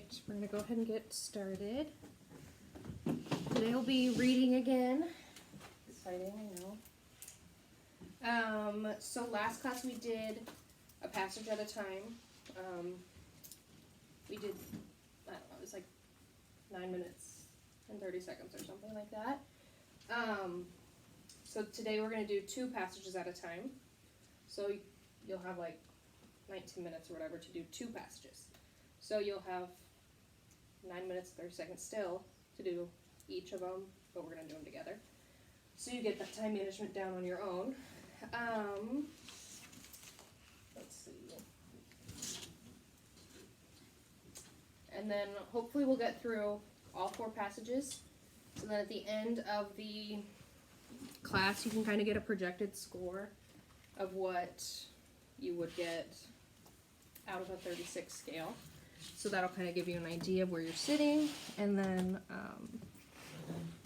right, we're gonna go ahead and get started. Today we'll be reading again. Exciting, I know. So last class we did a passage at a time. We did, I don't know, it was like 9 minutes and 30 seconds or something like that. So today we're gonna do 2 passages at a time. So you'll have like 19 minutes or whatever to do 2 passages. So you'll have 9 minutes, 30 seconds still to do each of them, but we're going to do them together. So you get that time management down on your own. Let's see. And then hopefully we'll get through all 4 passages. So then at the end of the class, you can kind of get a projected score of what you would get out of a 36 scale. So that'll kind of give you an idea of where you're sitting, and then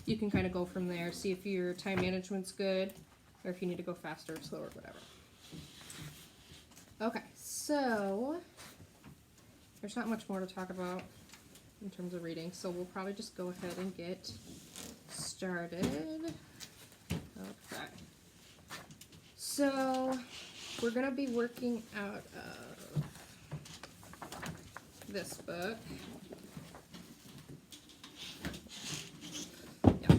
you can kind of go from there, see if your time management's good, or if you need to go faster or slower, whatever. Okay, so there's not much more to talk about in terms of reading, so we'll probably just go ahead and get started. Okay. So we're going to be working out of this book. Yeah.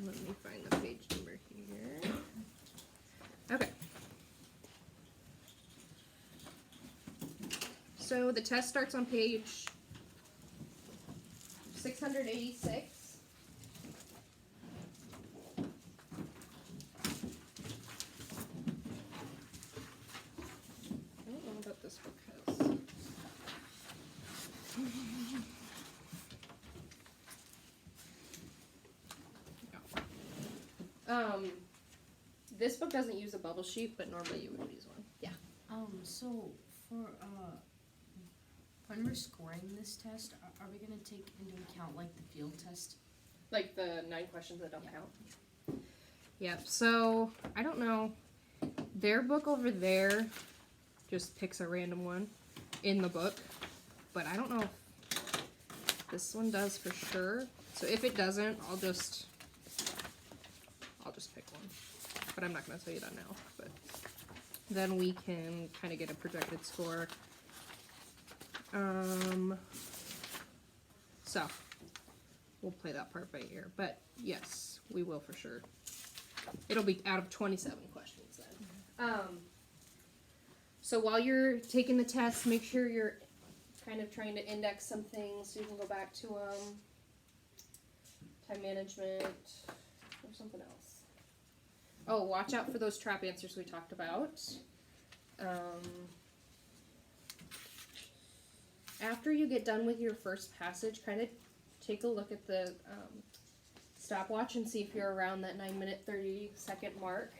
Let me find the page number here. Okay. So the test starts on page 686. I don't know what this book has. This book doesn't use a bubble sheet, but normally you would use one. Yeah. So for when we're scoring this test, are we gonna take into account like the field test? Like the 9 questions that don't count? Yep, so I don't know. Their book over there just picks a random one in the book, but I don't know if this one does for sure. So if it doesn't, I'll just pick one. But I'm not going to tell you that now. But then we can kind of get a projected score. So we'll play that part by ear. But yes, we will for sure. It'll be out of 27 questions then. So while you're taking the test, make sure you're kind of trying to index some things so you can go back to them. Time management, or something else. Oh, watch out for those trap answers we talked about. After you get done with your first passage, kind of take a look at the stopwatch and see if you're around that 9-minute 30-second mark.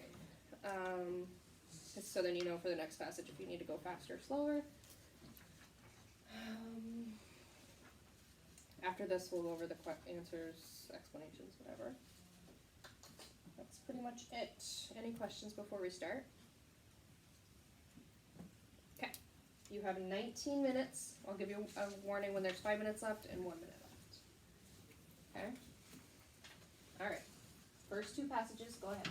So then you know for the next passage if you need to go faster or slower. After this, we'll go over the answers, explanations, whatever. That's pretty much it. Any questions before we start? Okay. You have 19 minutes. I'll give you a warning when there's 5 minutes left and 1 minute left. Okay? All right. First 2 passages, go ahead.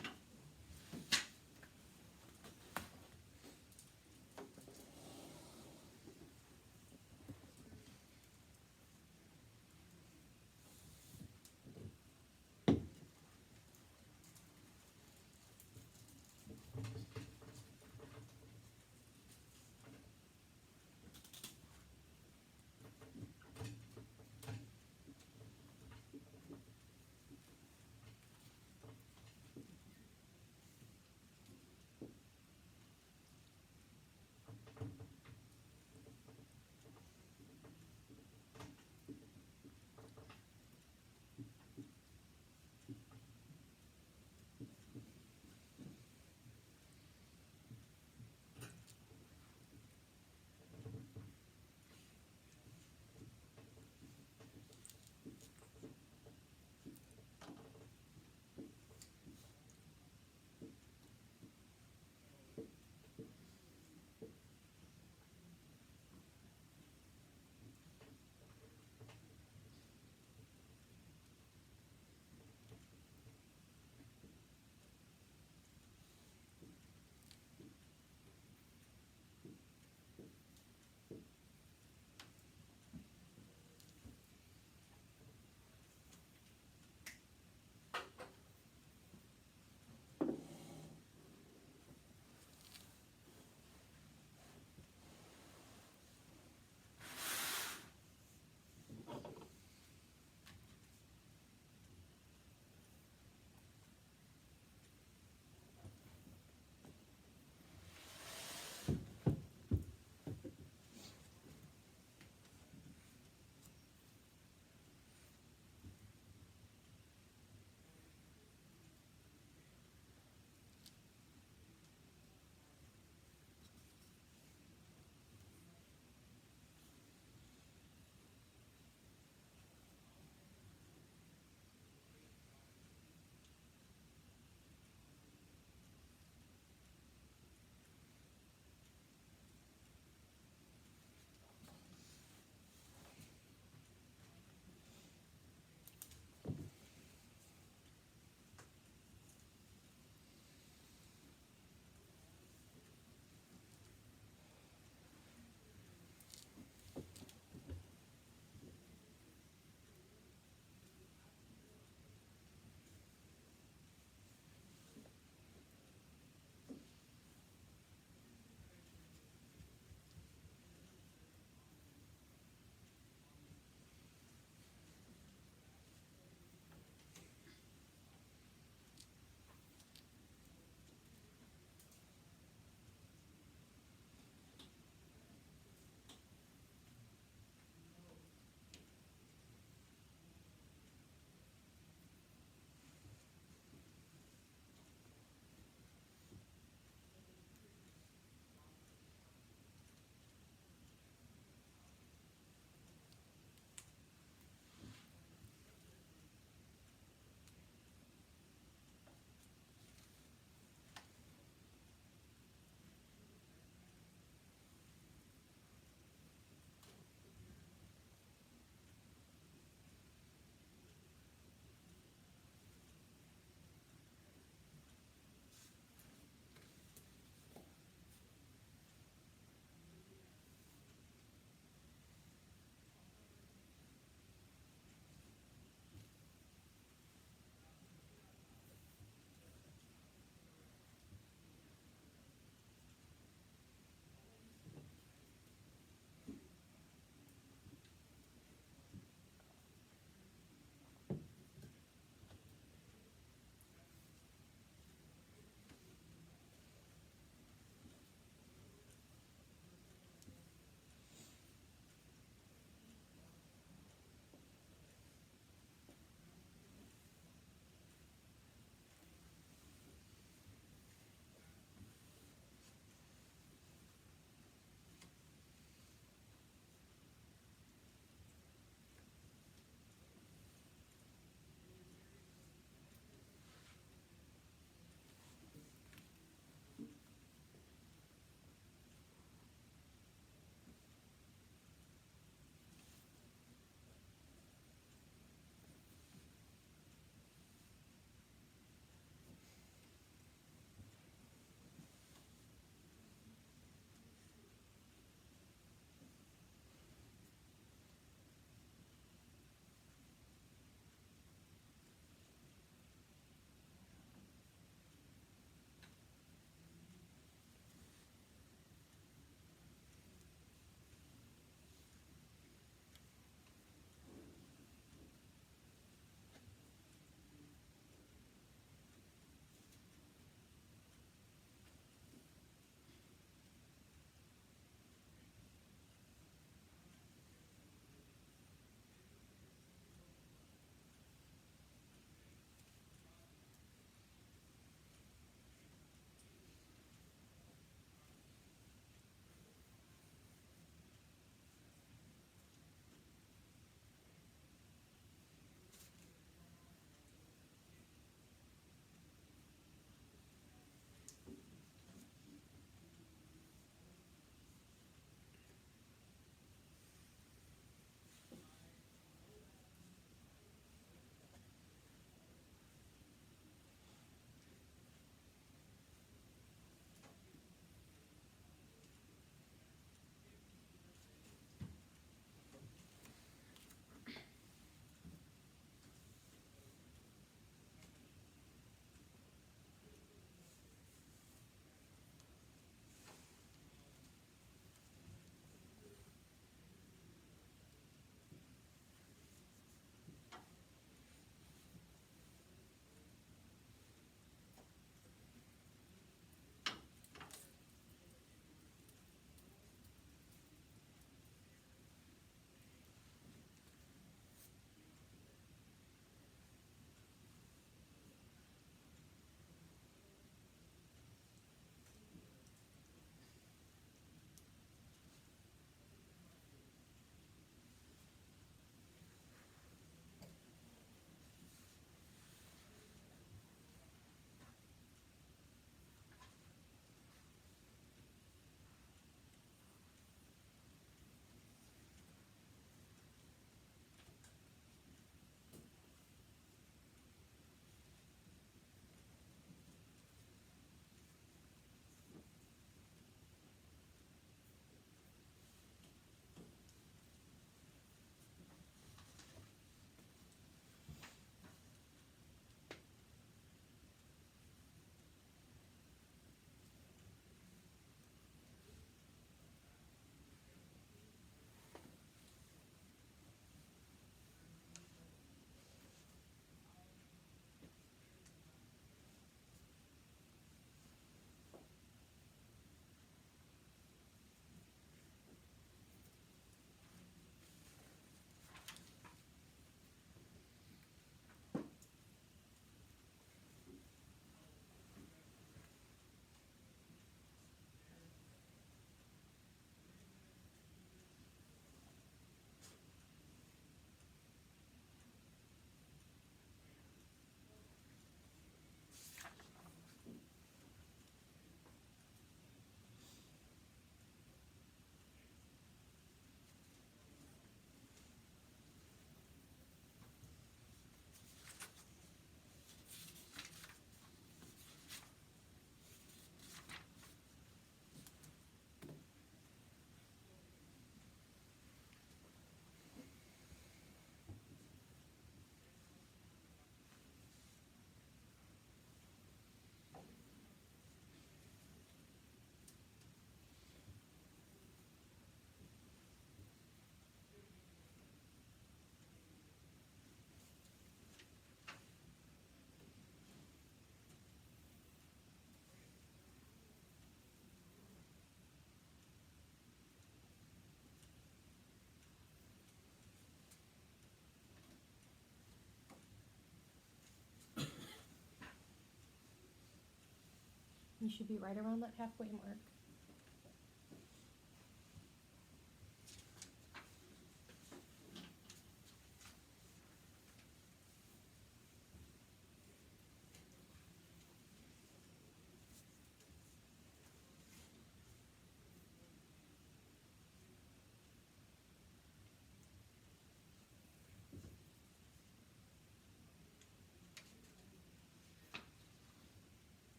You should be right around that halfway mark.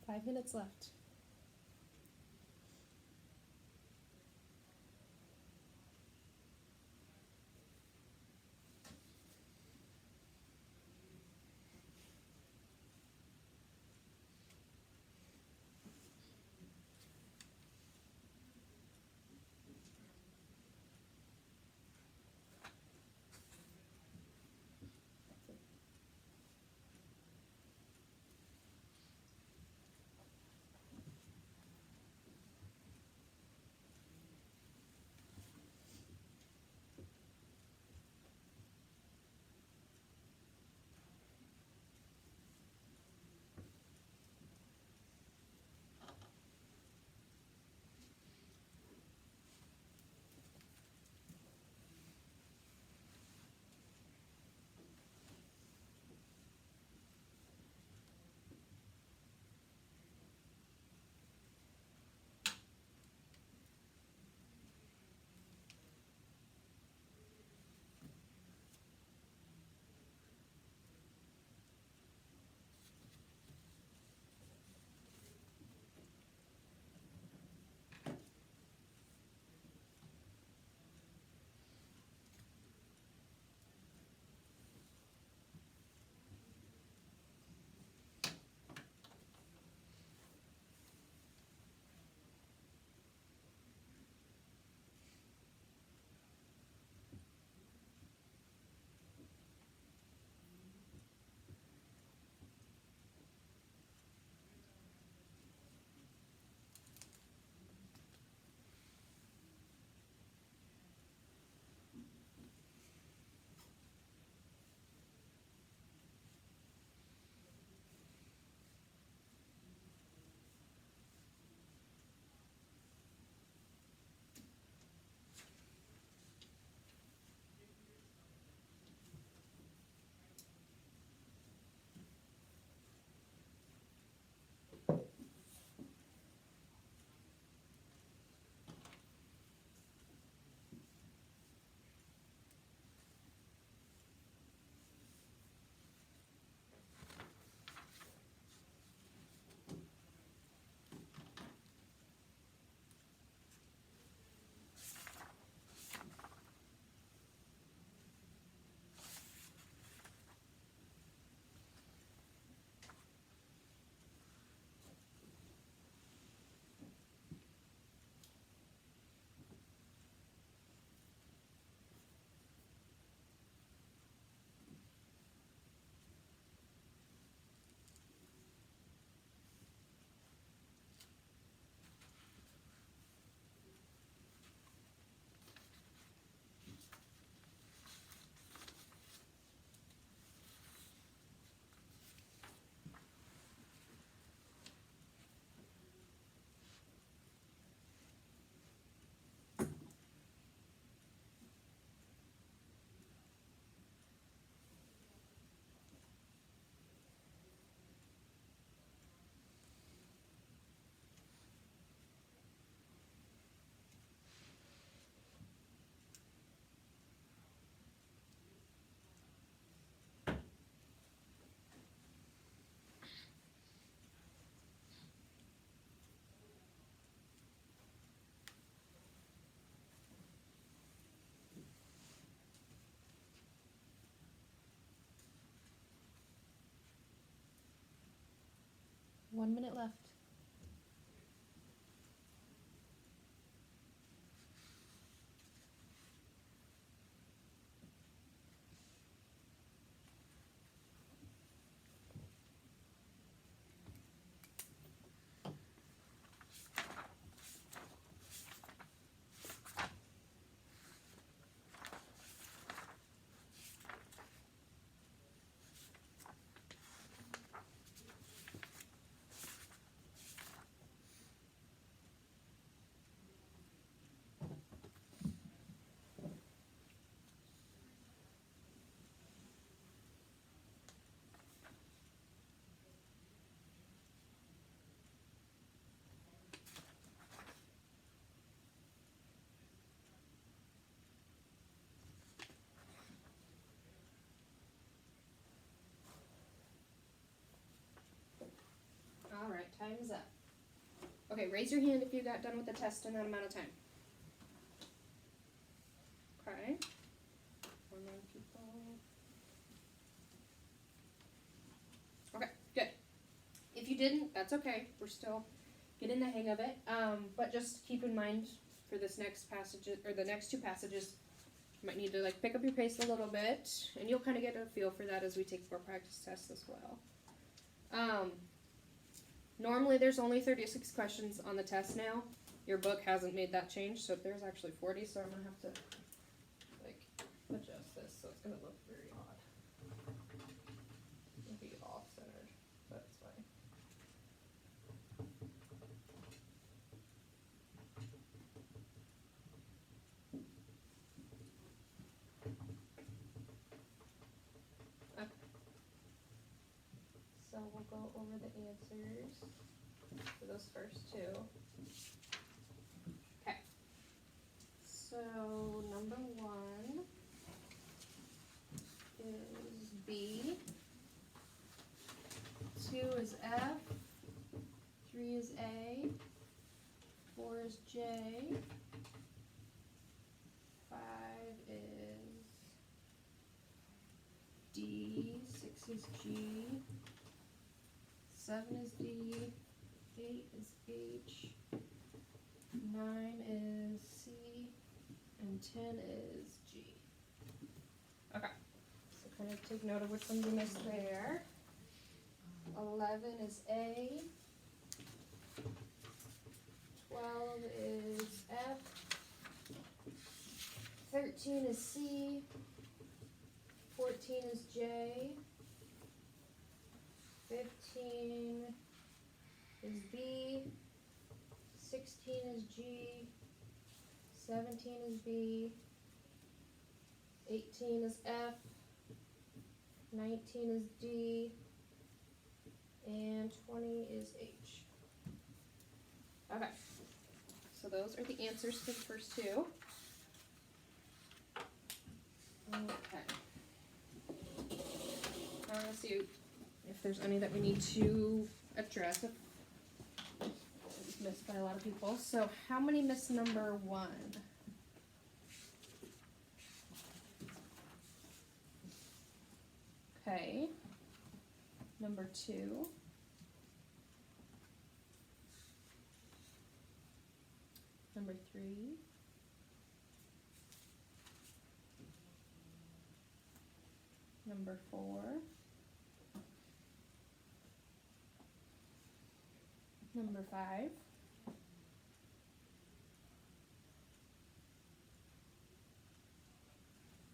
Five minutes left. 1 minute left. All right, time is up. Okay, raise your hand if you got done with the test in that amount of time. Okay. 4 more people. Okay, good. If you didn't, that's okay. We're still getting the hang of it. But just keep in mind for this next passage, or the next two passages, you might need to like pick up your pace a little bit, and you'll kind of get a feel for that as we take more practice tests as well. Normally there's only 36 questions on the test now. Your book hasn't made that change, so there's actually 40, so I'm gonna have to like adjust this so it's gonna look very odd. It'll be off-centered, but it's fine. Okay. So we'll go over the answers for those first two. Okay. So number 1 is B. 2 is F. 3 is A. 4 is J. 5 is D. 6 is G. 7 is D. 8 is H. 9 is C. And 10 is G. Okay. So kind of take note of which ones you missed there. 11 is A. 12 is F. 13 is C. 14 is J. 15 is B. 16 is G. 17 is B. 18 is F. 19 is D. And 20 is H. Okay. So those are the answers for the first two. Okay. Now let's see if there's any that we need to address. It's missed by a lot of people. So how many missed number 1? Okay. Number 2. Number 3. Number 4. Number 5.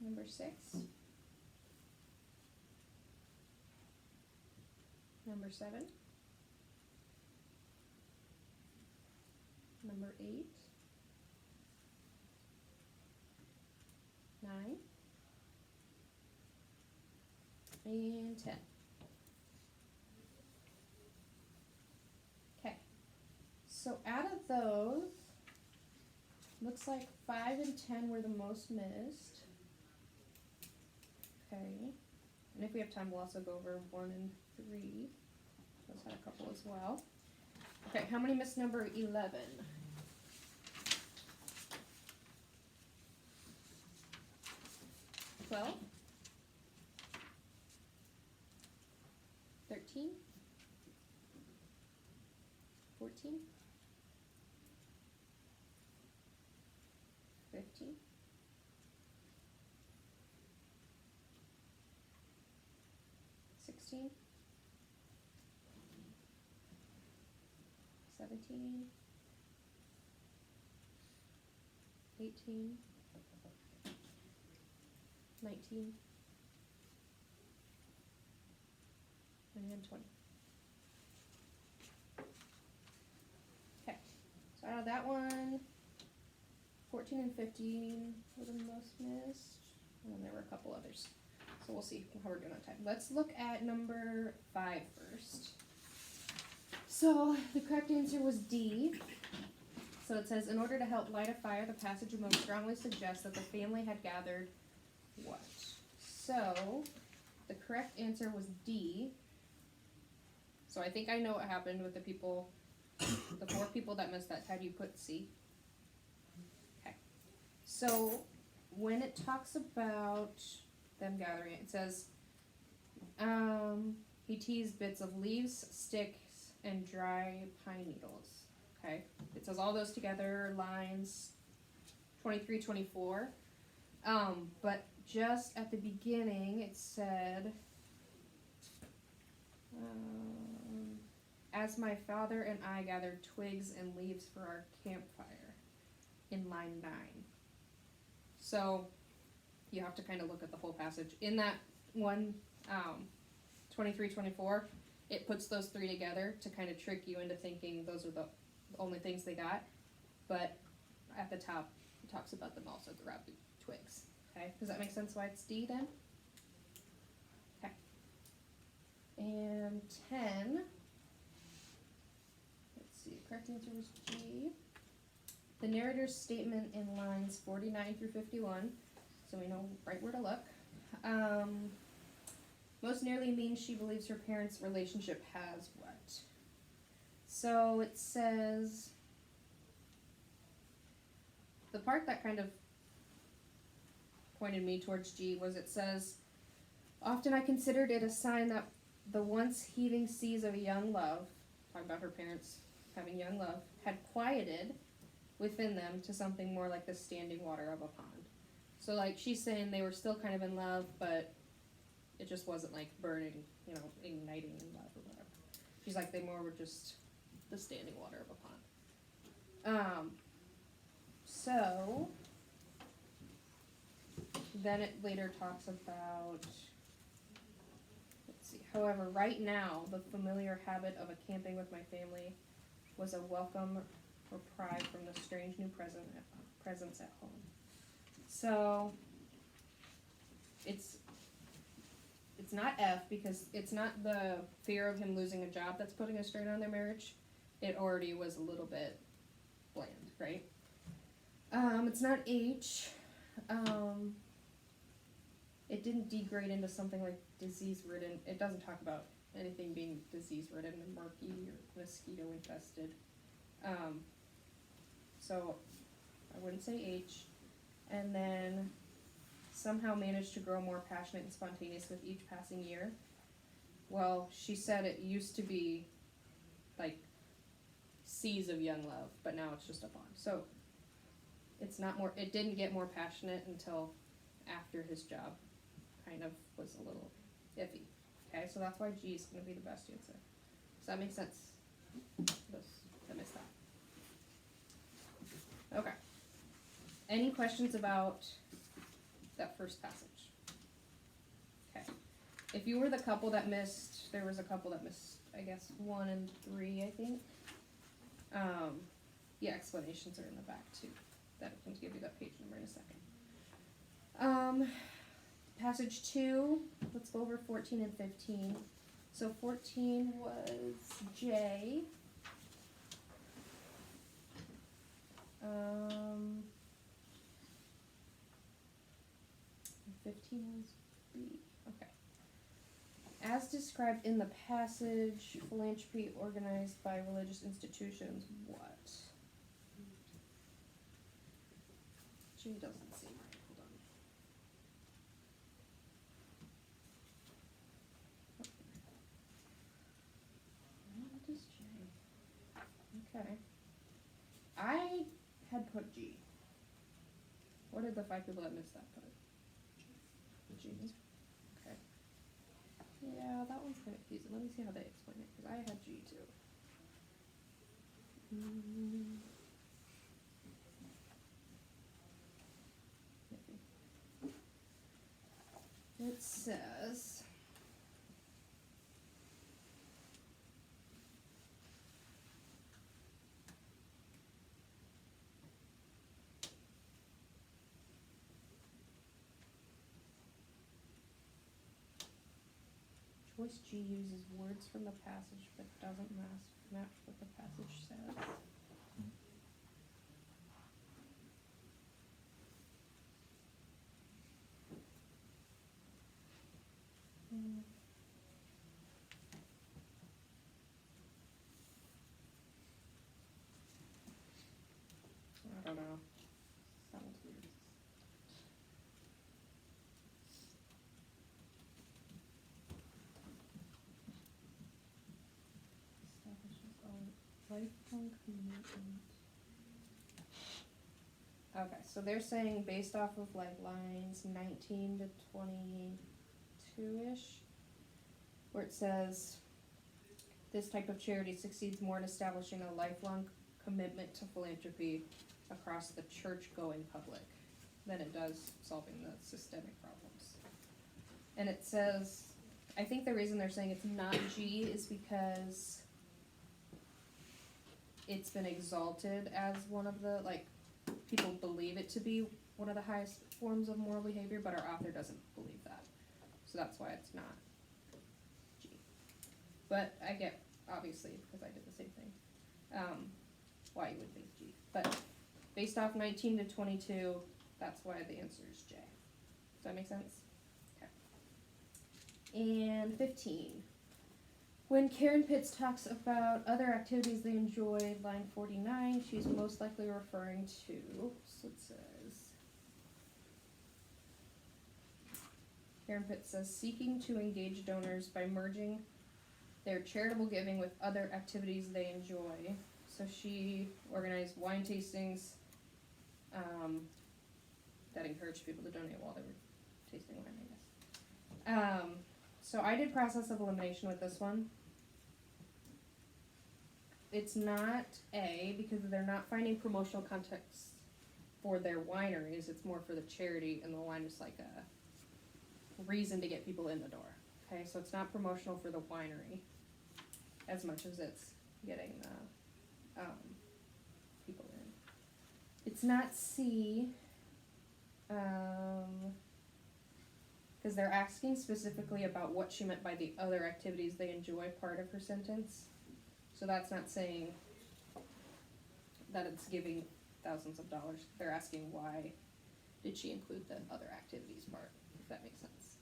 Number 6. Number 7. Number 8. 9. And 10. Okay. So out of those, looks like 5 and 10 were the most missed. Okay. And if we have time, we'll also go over 1 and 3. Those had a couple as well. Okay, how many missed number 11? 12? 13? 14, 15, 16, 17, 18, 19, and 20. Okay, so out of that one, 14 and 15 were the most missed, and then there were a couple others. So we'll see how we're doing on time. Let's look at number 5 first. So the correct answer was D. So it says, in order to help light a fire, the passage most strongly suggests that the family had gathered what? So the correct answer was D. So I think I know what happened with the people, the 4 people that missed that. Had you put C? Okay. So when it talks about them gathering, it says, he teased bits of leaves, sticks, and dry pine needles. Okay. It says all those together, lines 23, 24. But just at the beginning, it said, as my father and I gathered twigs and leaves for our campfire, in line 9. So you have to kind of look at the whole passage. In that one, 23, 24, it puts those 3 together to kind of trick you into thinking those are the only things they got. But at the top, it talks about them also grabbing twigs. Okay, does that make sense why it's D then? Okay. And 10, let's see, the correct answer was G. The narrator's statement in lines 49 through 51, so we know right where to look, most nearly means she believes her parents' relationship has what? So it says, the part that kind of pointed me towards G was it says, often I considered it a sign that the once heaving seas of a young love, talking about her parents having young love, had quieted within them to something more like the standing water of a pond. So like she's saying they were still kind of in love, but it just wasn't like burning, igniting in love or whatever. She's like, they more were just the standing water of a pond. So then it later talks about, let's see, however, right now, the familiar habit of a camping with my family was a welcome reprieve from the strange new presence at home. So it's not F because it's not the fear of him losing a job that's putting a strain on their marriage. It already was a little bit bland, right? It's not H. It didn't degrade into something like disease-ridden. It doesn't talk about anything being disease-ridden and murky or mosquito-infested. So I wouldn't say H. And then somehow managed to grow more passionate and spontaneous with each passing year. Well, she said it used to be like seas of young love, but now it's just a bond. So it's not more, it didn't get more passionate until after his job kind of was a little iffy. Okay, so that's why G is going to be the best answer. Does that make sense? I missed that. Okay. Any questions about that first passage? Okay. If you were the couple that missed, there was a couple that missed, I guess, 1 and 3, I think. Yeah, explanations are in the back too. That can give you that page number in a second. Passage 2, let's go over 14 and 15. So 14 was J. 15 was B. Okay. As described in the passage, philanthropy organized by religious institutions, what? J doesn't seem right. Hold on. What is J? Okay. I had put G. What did the 5 people that missed that put? G. Okay. Yeah, that one's kind of confusing. Let me see how they explain it, because I had G too. Maybe. It says... Choice G uses words from the passage but doesn't match what the passage says. I don't know. Sounds weird. Establishes a lifelong commitment. Okay, so they're saying based off of like lines 19 to 22-ish, where it says, this type of charity succeeds more in establishing a lifelong commitment to philanthropy across the church-going public than it does solving the systemic problems. And it says, I think the reason they're saying it's not G is because it's been exalted as one of the, like, people believe it to be one of the highest forms of moral behavior, but our author doesn't believe that. So that's why it's not G. But I get, obviously, because I did the same thing, why you would think G. But based off 19 to 22, that's why the answer is J. Does that make sense? Okay. And 15. When Karen Pitts talks about other activities they enjoy, line 49, she's most likely referring to, so it says, Karen Pitts says, seeking to engage donors by merging their charitable giving with other activities they enjoy. So she organized wine tastings that encouraged people to donate while they were tasting wine, I guess. So I did process of elimination with this one. It's not A, because they're not finding promotional context for their wineries. It's more for the charity, and the wine is like a reason to get people in the door. Okay, so it's not promotional for the winery as much as it's getting the people in. It's not C, because they're asking specifically about what she meant by the other activities they enjoy part of her sentence. So that's not saying that it's giving thousands of dollars. They're asking why did she include the other activities part, if that makes sense.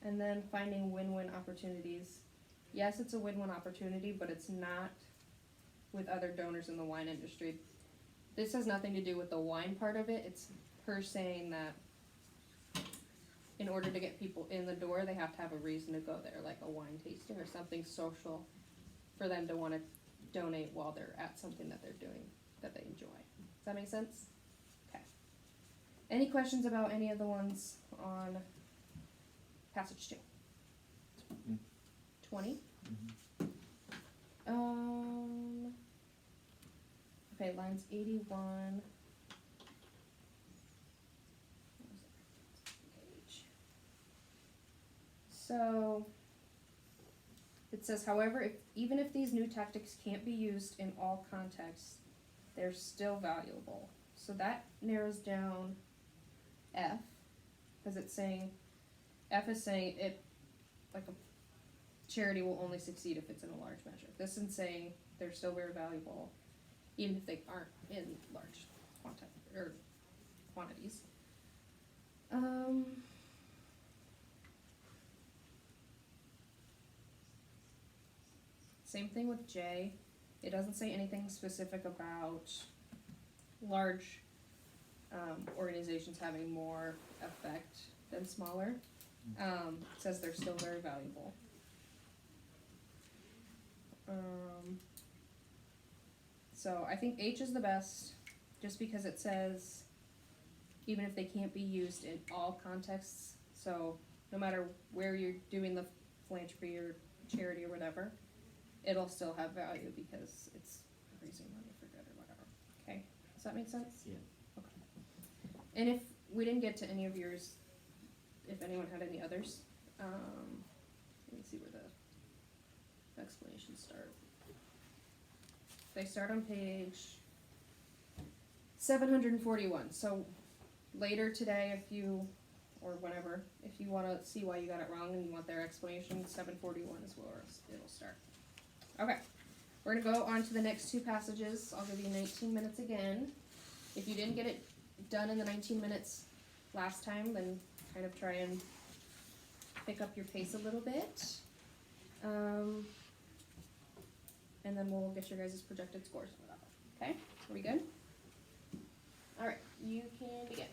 And then finding win-win opportunities. Yes, it's a win-win opportunity, but it's not with other donors in the wine industry. This has nothing to do with the wine part of it. It's her saying that in order to get people in the door, they have to have a reason to go there, like a wine tasting or something social for them to want to donate while they're at something that they're doing that they enjoy. Does that make sense? Okay. Any questions about any of the ones on passage 2? 20? Okay, lines 81. So it says, however, even if these new tactics can't be used in all contexts, they're still valuable. So that narrows down F, because it's saying, F is saying it, like a charity will only succeed if it's in a large measure. This is saying they're still very valuable, even if they aren't in large quantities. Same thing with J. It doesn't say anything specific about large organizations having more effect than smaller. It says they're still very valuable. So I think H is the best, just because it says, even if they can't be used in all contexts, so no matter where you're doing the philanthropy or charity or whatever, it'll still have value because it's raising money for good or whatever. Okay, does that make sense? Yeah. Okay. And if we didn't get to any of yours, if anyone had any others, let me see where the explanations start. They start on page 741. So later today, if you, or whenever, if you want to see why you got it wrong and you want their explanation, 741 is where it'll start. Okay, we're going to go on to the next two passages. I'll give you 19 minutes again. If you didn't get it done in the 19 minutes last time, then kind of try and pick up your pace a little bit. And then we'll get your guys' projected scores for that. Okay, are we good? All right, you can begin.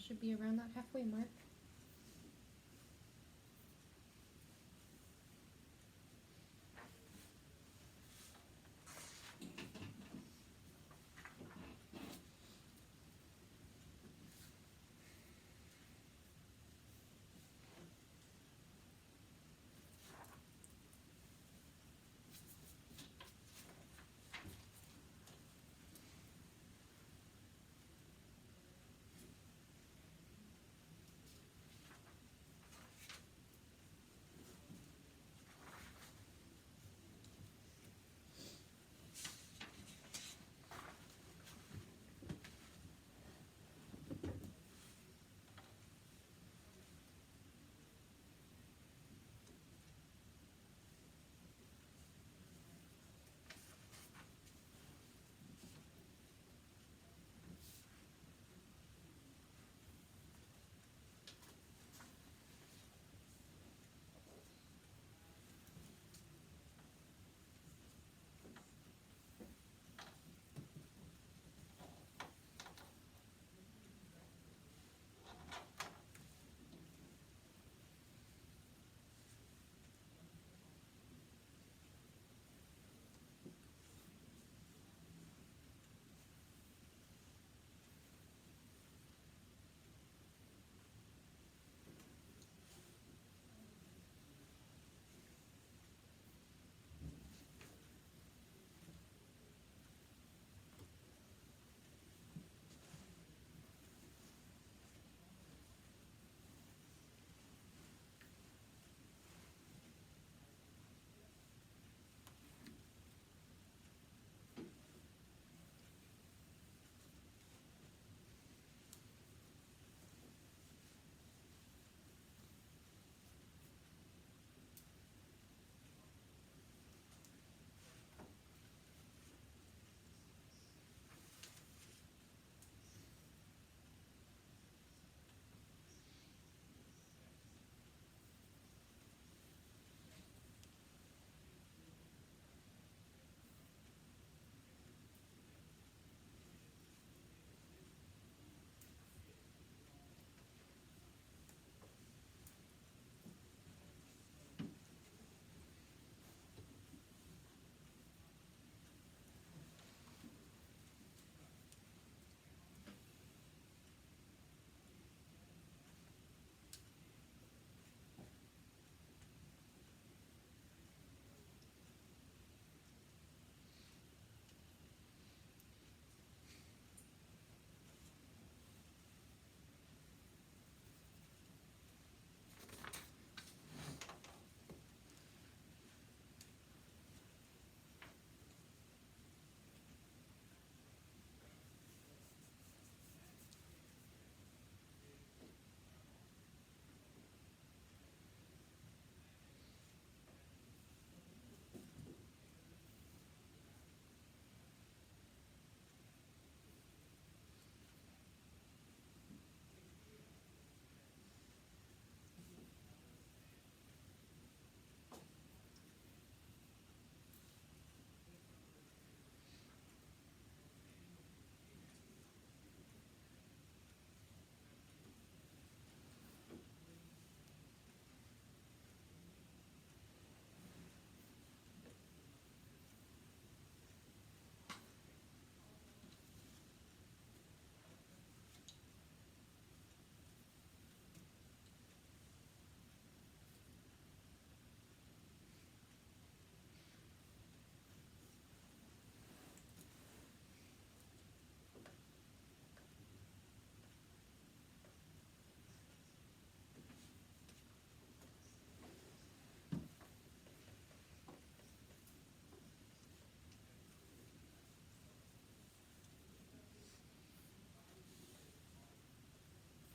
Should be around that halfway mark.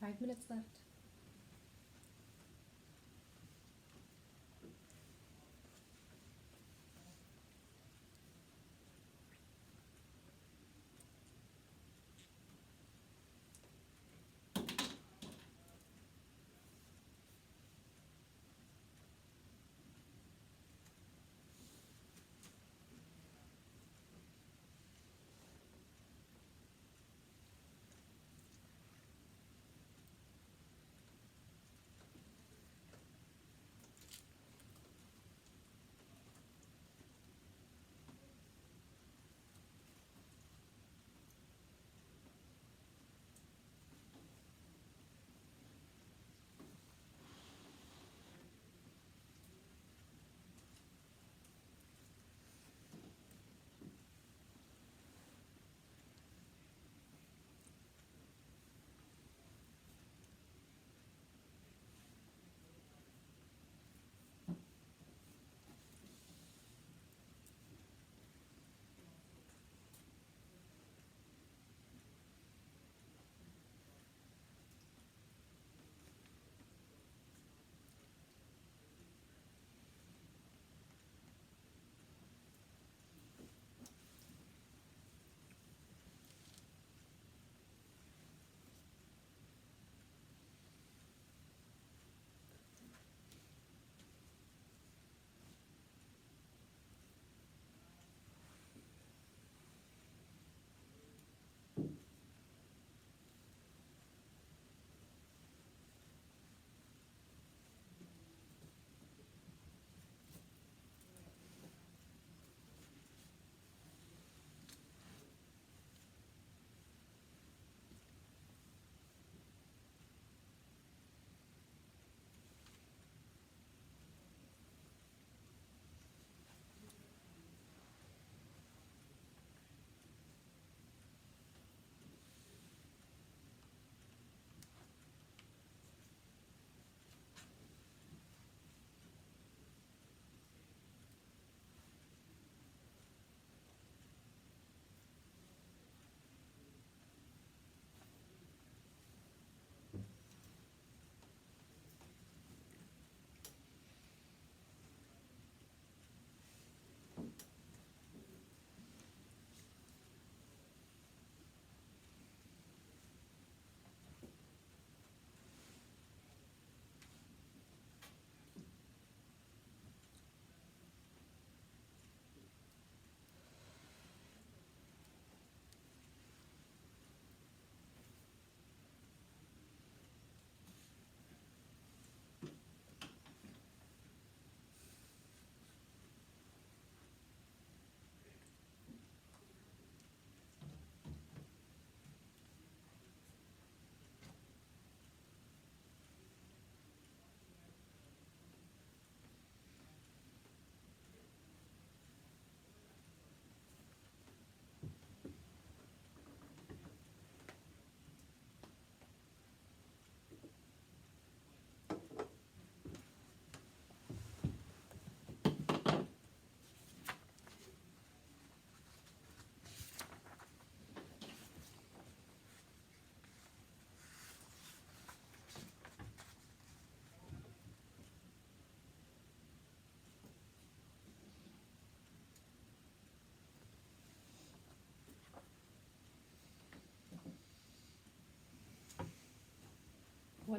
Five minutes left.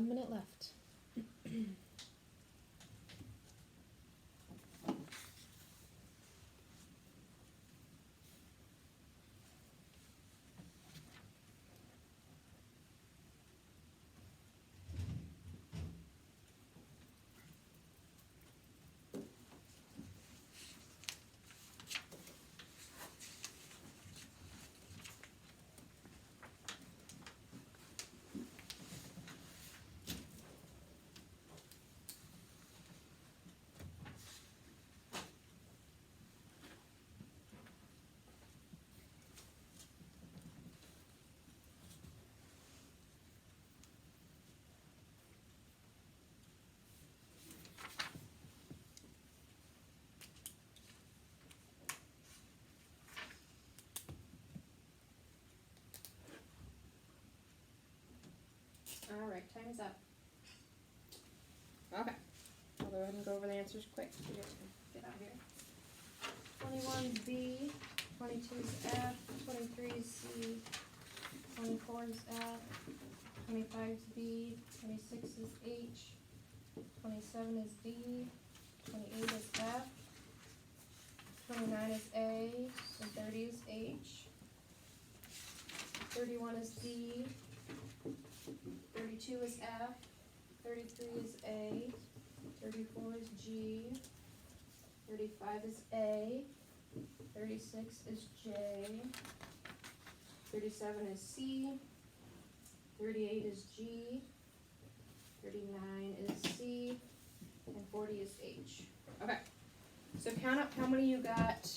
1 minute left. All right, time is up. Okay, I'll go ahead and go over the answers quick. You guys can get out of here. 21 is B, 22 is F, 23 is C, 24 is F, 25 is B, 26 is H, 27 is D, 28 is F, 29 is A, and 30 is H, 31 is D, 32 is F, 33 is A, 34 is G, 35 is A, 36 is J, 37 is C, 38 is G, 39 is C, and 40 is H. Okay, so count up how many you got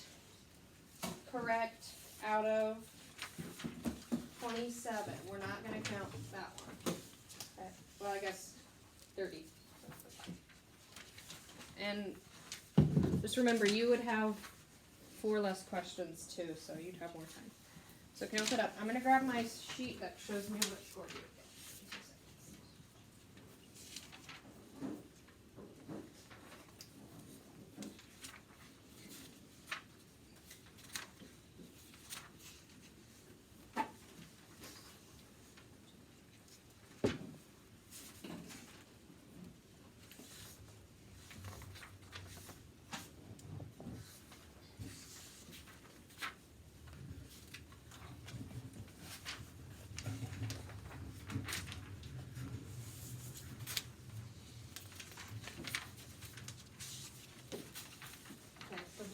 correct out of 27. We're not gonna count that one. Okay. Well, I guess 30. And just remember, you would have 4 less questions too, so you'd have more time. So count it up. I'm gonna grab my sheet that shows me how much score you get.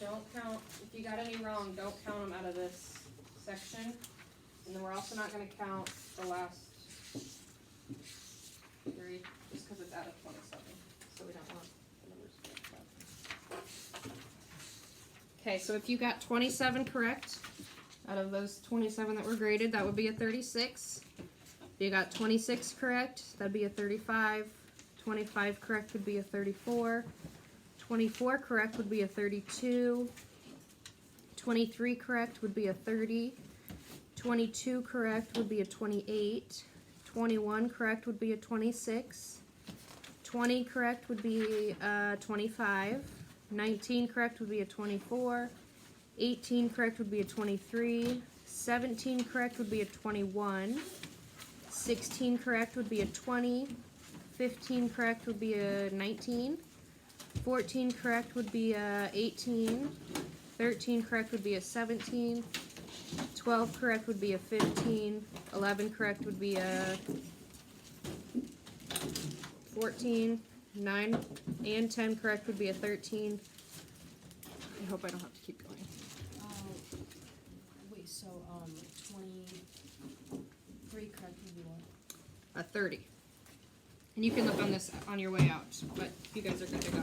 Don't count, if you got any wrong, don't count them out of this section. And then we're also not going to count the last 3, just because it's out of 27. So we don't want the numbers to mix up. Okay, so if you got 27 correct, out of those 27 that were graded, that would be a 36. If you got 26 correct, that'd be a 35. 25 correct would be a 34. 24 correct would be a 32, 23 correct would be a 30, 22 correct would be a 28, 21 correct would be a 26, 20 correct would be a 25, 19 correct would be a 24, 18 correct would be a 23, 17 correct would be a 21, 16 correct would be a 20, 15 correct would be a 19, 14 correct would be a 18, 13 correct would be a 17, 12 correct would be a 15, 11 correct would be a 14, 9 and 10 correct would be a 13. I hope I don't have to keep going. Wait, so 23 correct would be what? A 30. And you can look on this on your way out, but you guys are good to go.